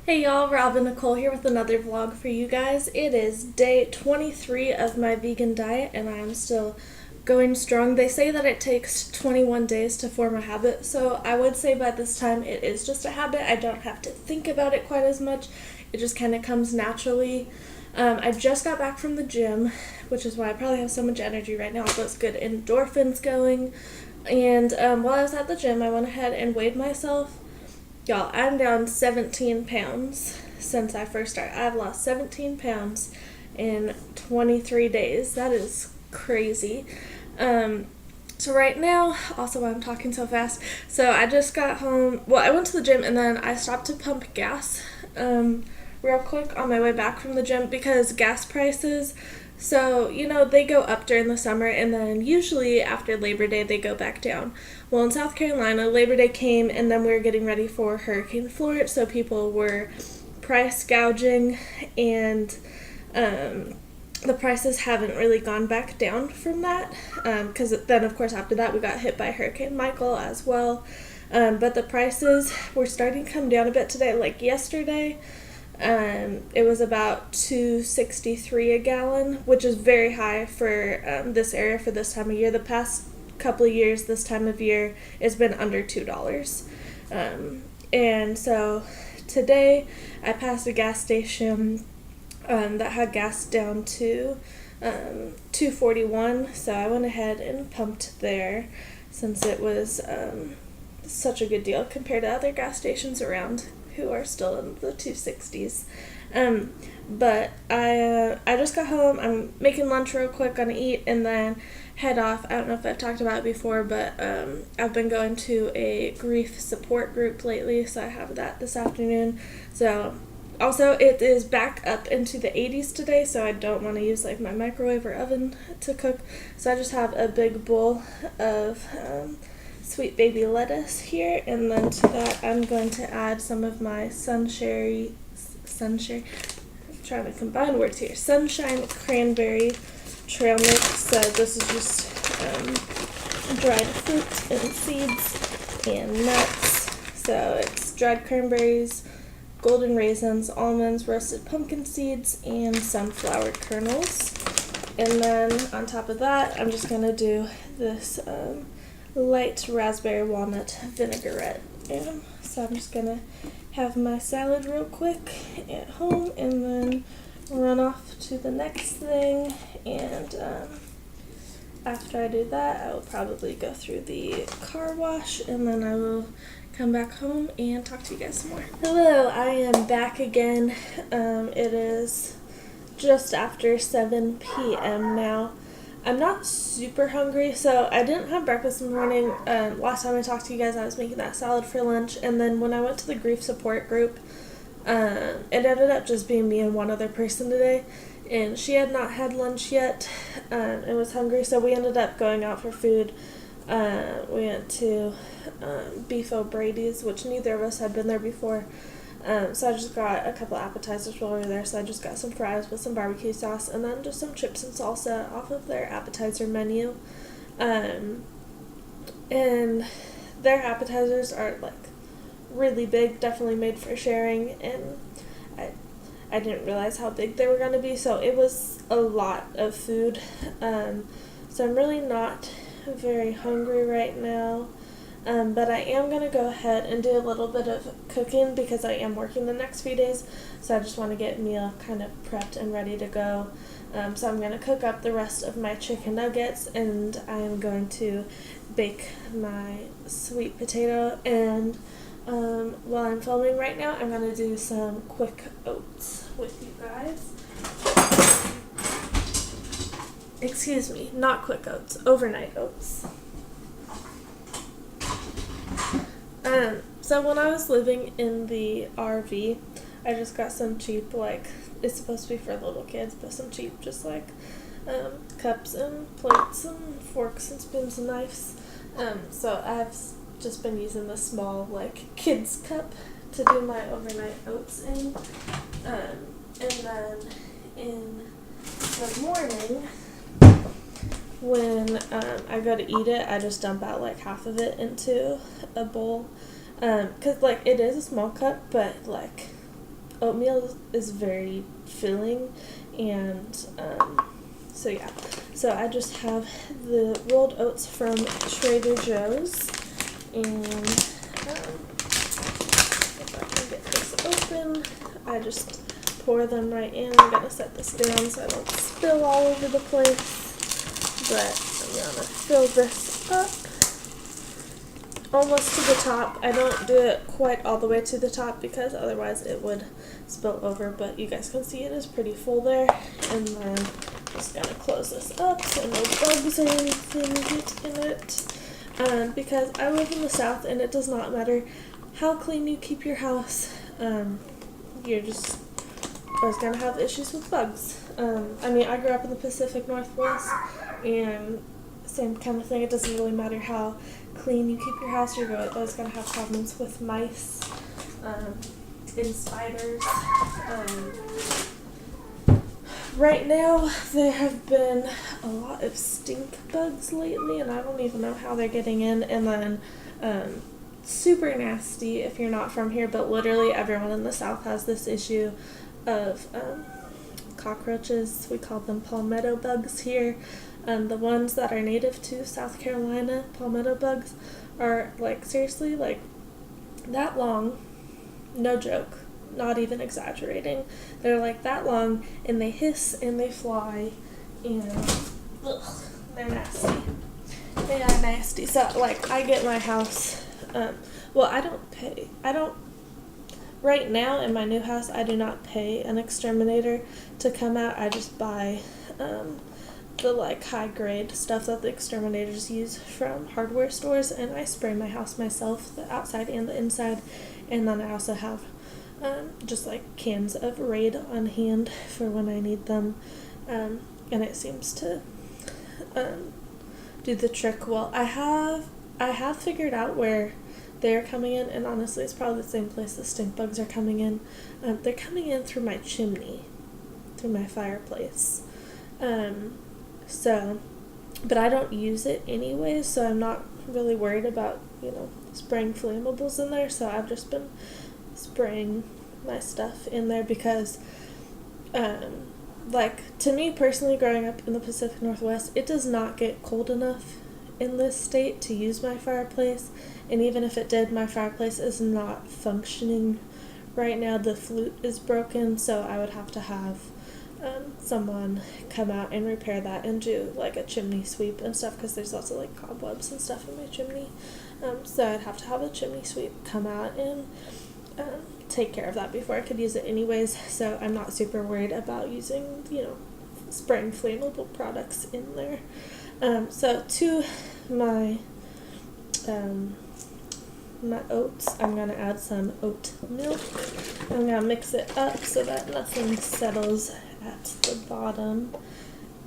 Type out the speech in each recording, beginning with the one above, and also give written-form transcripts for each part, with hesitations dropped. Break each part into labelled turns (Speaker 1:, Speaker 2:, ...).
Speaker 1: Hey y'all, Rob and Nicole here with another vlog for you guys. It is day 23 of my vegan diet and I'm still going strong. They say that it takes 21 days to form a habit, so I would say by this time it is just a habit. I don't have to think about it quite as much. It just kind of comes naturally. I just got back from the gym, which is why I probably have so much energy right now. All those good endorphins going. And while I was at the gym, I went ahead and weighed myself. Y'all, I'm down 17 pounds since I first started. I've lost 17 pounds in 23 days. That is crazy. So right now, also why I'm talking so fast, so I just got home. Well, I went to the gym and then I stopped to pump gas real quick on my way back from the gym because gas prices, so, they go up during the summer and then usually after Labor Day they go back down. Well, in South Carolina, Labor Day came and then we were getting ready for Hurricane Florence, so people were price gouging and the prices haven't really gone back down from that because then, of course, after that we got hit by Hurricane Michael as well. But the prices were starting to come down a bit today. Like yesterday, it was about $2.63 a gallon, which is very high for this area for this time of year. The past couple of years, this time of year, it's been under $2. And so today I passed a gas station that had gas down to $2.41, so I went ahead and pumped there since it was such a good deal compared to other gas stations around who are still in the 260s. But I just got home. I'm making lunch real quick, gonna eat, and then head off. I don't know if I've talked about it before, but I've been going to a grief support group lately, so I have that this afternoon. So also, it is back up into the 80s today, so I don't want to use like my microwave or oven to cook. So I just have a big bowl of sweet baby lettuce here, and then to that I'm going to add some of my sunshine, I'm trying to combine words here, sunshine cranberry trail mix. So this is just dried fruit and seeds and nuts. So it's dried cranberries, golden raisins, almonds, roasted pumpkin seeds, and sunflower kernels. And then on top of that, I'm just going to do this light raspberry walnut vinaigrette. And so I'm just going to have my salad real quick at home and then run off to the next thing. And after I do that, I will probably go through the car wash and then I will come back home and talk to you guys some more. Hello, I am back again. It is just after 7 p.m. now. I'm not super hungry, so I didn't have breakfast in the morning. Last time I talked to you guys, I was making that salad for lunch, and then when I went to the grief support group, it ended up just being me and one other person today, and she had not had lunch yet and was hungry, so we ended up going out for food. We went to Beef O'Brady's, which neither of us had been there before. So I just got a couple appetizers while we were there. So I just got some fries with some barbecue sauce and then just some chips and salsa off of their appetizer menu. And their appetizers are like really big, definitely made for sharing, and I didn't realize how big they were going to be, so it was a lot of food. So I'm really not very hungry right now. But I am going to go ahead and do a little bit of cooking because I am working the next few days, so I just want to get meal kind of prepped and ready to go. So I'm going to cook up the rest of my chicken nuggets, and I'm going to bake my sweet potato, and while I'm filming right now, I'm going to do some quick oats with you guys. Excuse me, not quick oats, overnight oats. So when I was living in the RV, I just got some cheap, like, it's supposed to be for little kids, but some cheap, just like, cups and plates and forks and spoons and knives. So I've just been using the small, like, kids cup to do my overnight oats in. And then in the morning, when I go to eat it, I just dump out like half of it into a bowl. Because like it is a small cup, but like oatmeal is very filling, and so yeah. So I just have the rolled oats from Trader Joe's, and if I can get this open, I just pour them right in. I'm gonna set this down so I don't spill all over the place, but I'm gonna fill this up almost to the top. I don't do it quite all the way to the top because otherwise it would spill over, but you guys can see it is pretty full there. And then I'm just gonna close this up so no bugs or anything get in it, because I live in the South and it does not matter how clean you keep your house, you're just always gonna have issues with bugs. I mean, I grew up in the Pacific Northwest, and same kind of thing. It doesn't really matter how clean you keep your house, you're always gonna have problems with mice, and spiders. Right now, there have been a lot of stink bugs lately, and I don't even know how they're getting in. And then super nasty if you're not from here, but literally everyone in the South has this issue of cockroaches. We call them palmetto bugs here. The ones that are native to South Carolina, palmetto bugs, are like seriously like that long, no joke, not even exaggerating. They're like that long, and they hiss and they fly, and they're nasty. They are nasty. So like I get my house, well, I don't right now in my new house, I do not pay an exterminator to come out. I just buy the like high grade stuff that the exterminators use from hardware stores, and I spray my house myself, the outside and the inside. And then I also have just like cans of Raid on hand for when I need them, and it seems to do the trick well. I have figured out where they're coming in, and honestly it's probably the same place the stink bugs are coming in. They're coming in through my chimney, through my fireplace. So, but I don't use it anyway, so I'm not really worried about, spraying flammables in there. So I've just been spraying my stuff in there because, like, to me personally, growing up in the Pacific Northwest, it does not get cold enough in this state to use my fireplace. And even if it did, my fireplace is not functioning right now. The flute is broken, so I would have to have someone come out and repair that and do like a chimney sweep and stuff, because there's lots of like cobwebs and stuff in my chimney. So I'd have to have a chimney sweep come out and take care of that before I could use it anyways. So I'm not super worried about using, spraying flammable products in there. So to my my oats, I'm going to add some oat milk. I'm going to mix it up so that nothing settles at the bottom,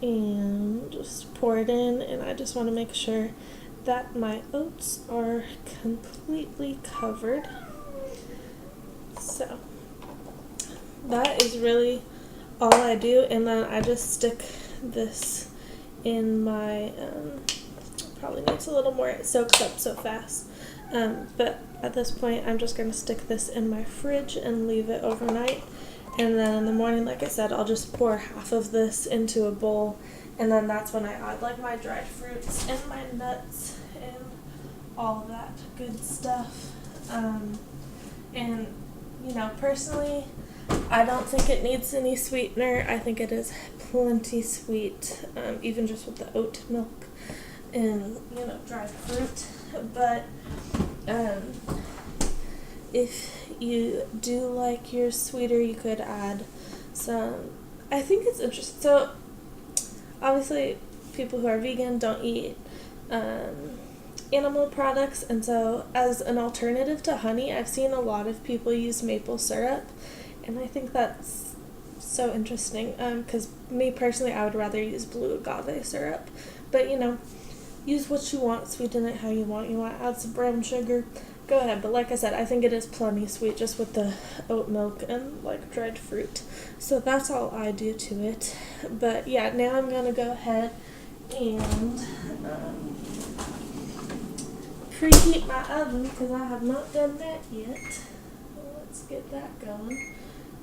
Speaker 1: and just pour it in. And I just want to make sure that my oats are completely covered. So that is really all I do, and then I just stick this in my probably needs a little more, it soaks up so fast, but at this point I'm just going to stick this in my fridge and leave it overnight. And then in the morning, like I said, I'll just pour half of this into a bowl, and then that's when I add like my dried fruits and my nuts and all of that good stuff. And personally, I don't think it needs any sweetener. I think it is plenty sweet, even just with the oat milk and dried fruit. But if you do like yours sweeter, you could add some. I think it's interesting. So obviously people who are vegan don't eat animal products, and so as an alternative to honey, I've seen a lot of people use maple syrup, and I think that's so interesting, because me personally, I would rather use blue agave syrup, but use what you want, sweeten it how you want. You want to add some brown sugar, go ahead. But like I said, I think it is plenty sweet just with the oat milk and like dried fruit. So that's all I do to it. But yeah, now I'm gonna go ahead and preheat my oven, because I have not done that yet. Let's get that going.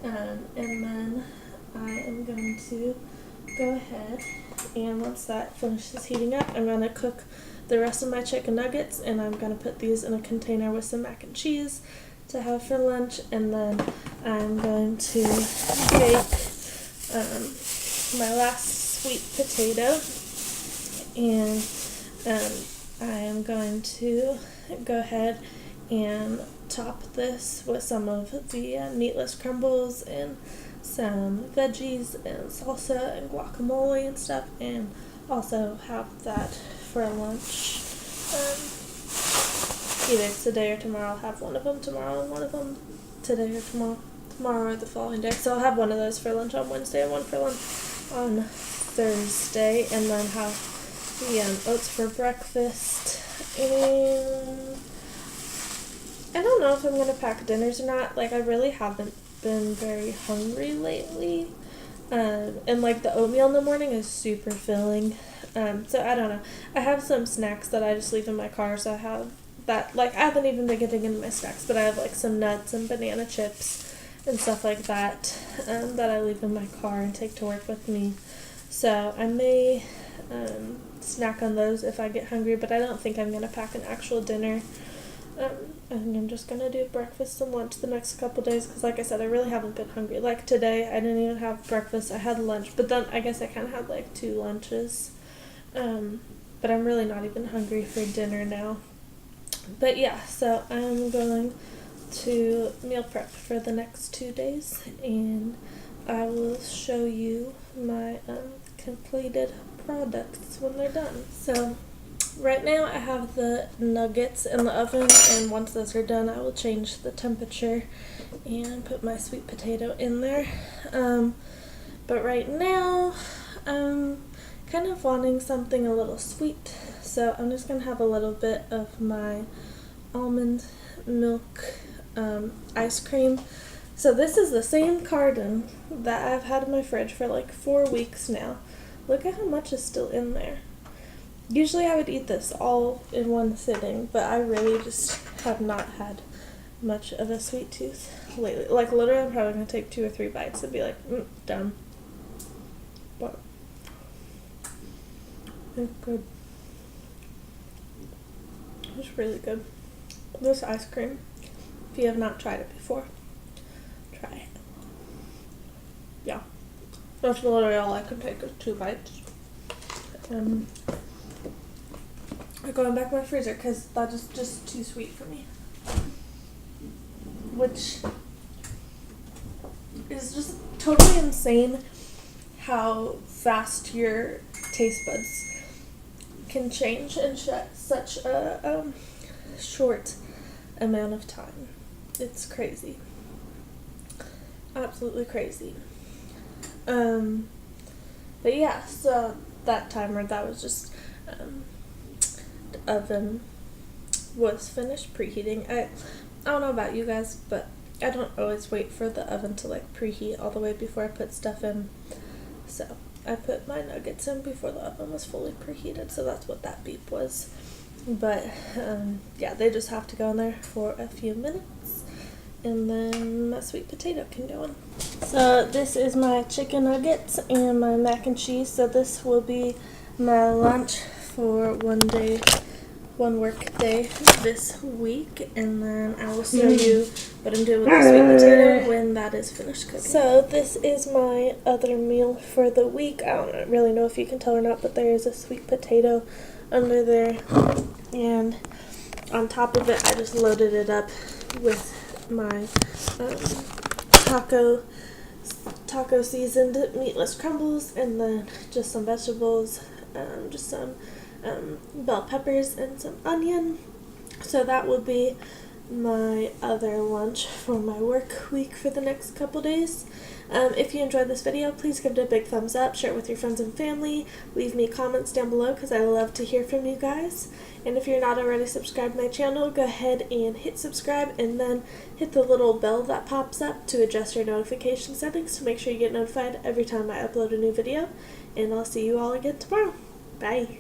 Speaker 1: And then I am going to go ahead, and once that finishes heating up, I'm going to cook the rest of my chicken nuggets, and I'm going to put these in a container with some mac and cheese to have for lunch, and then I'm going to bake my last sweet potato, and I am going to go ahead and top this with some of the meatless crumbles and some veggies and salsa and guacamole and stuff, and also have that for lunch. Either today or tomorrow. I'll have one of them tomorrow and one of them today or tomorrow or the following day. So I'll have one of those for lunch on Wednesday and one for lunch on Thursday, and then have the oats for breakfast. And I don't know if I'm going to pack dinners or not. Like, I really haven't been very hungry lately. And, like, the oatmeal in the morning is super filling. So, I don't know. I have some snacks that I just leave in my car, so I have that. Like, I haven't even been getting into my snacks, but I have, like, some nuts and banana chips and stuff like that that I leave in my car and take to work with me. So, I may snack on those if I get hungry, but I don't think I'm going to pack an actual dinner. I think I'm just going to do breakfast and lunch the next couple days, because like I said, I really haven't been hungry. Like today, I didn't even have breakfast. I had lunch, but then I guess I kind of had like 2 lunches. But I'm really not even hungry for dinner now. But yeah, so I'm going to meal prep for the next 2 days, and I will show you my completed products when they're done. So right now I have the nuggets in the oven, and once those are done, I will change the temperature and put my sweet potato in there. But right now I'm kind of wanting something a little sweet, so I'm just going to have a little bit of my almond milk ice cream. So this is the same carton that I've had in my fridge for like 4 weeks now. Look at how much is still in there. Usually I would eat this all in one sitting, but I really just have not had much of a sweet tooth lately. Like, literally, I'm probably going to take 2 or 3 bites and be like, done. But it's good. It's really good. This ice cream, if you have not tried it before, try it. Yeah. That's literally all I can take is 2 bites. I'm going back in my freezer because that is just too sweet for me. Which is just totally insane how fast your taste buds can change in such a short amount of time. It's crazy. Absolutely crazy. But yeah, so that timer, that was just the oven was finished preheating. I don't know about you guys, but I don't always wait for the oven to like preheat all the way before I put stuff in. So I put my nuggets in before the oven was fully preheated, so that's what that beep was. But yeah, they just have to go in there for a few minutes, and then my sweet potato can go in. So this is my chicken nuggets and my mac and cheese. So this will be my lunch for one work day this week, and then I will show you what I'm doing with the sweet potato when that is finished cooking. So this is my other meal for the week. I don't really know if you can tell or not, but there is a sweet potato under there, and on top of it I just loaded it up with my taco seasoned meatless crumbles, and then just some vegetables, just some bell peppers and some onion. So that will be my other lunch for my work week for the next couple days. If you enjoyed this video, please give it a big thumbs up, share it with your friends and family, leave me comments down below because I love to hear from you guys. And if you're not already subscribed to my channel, go ahead and hit subscribe, and then hit the little bell that pops up to adjust your notification settings to make sure you get notified every time I upload a new video. And I'll see you all again tomorrow. Bye!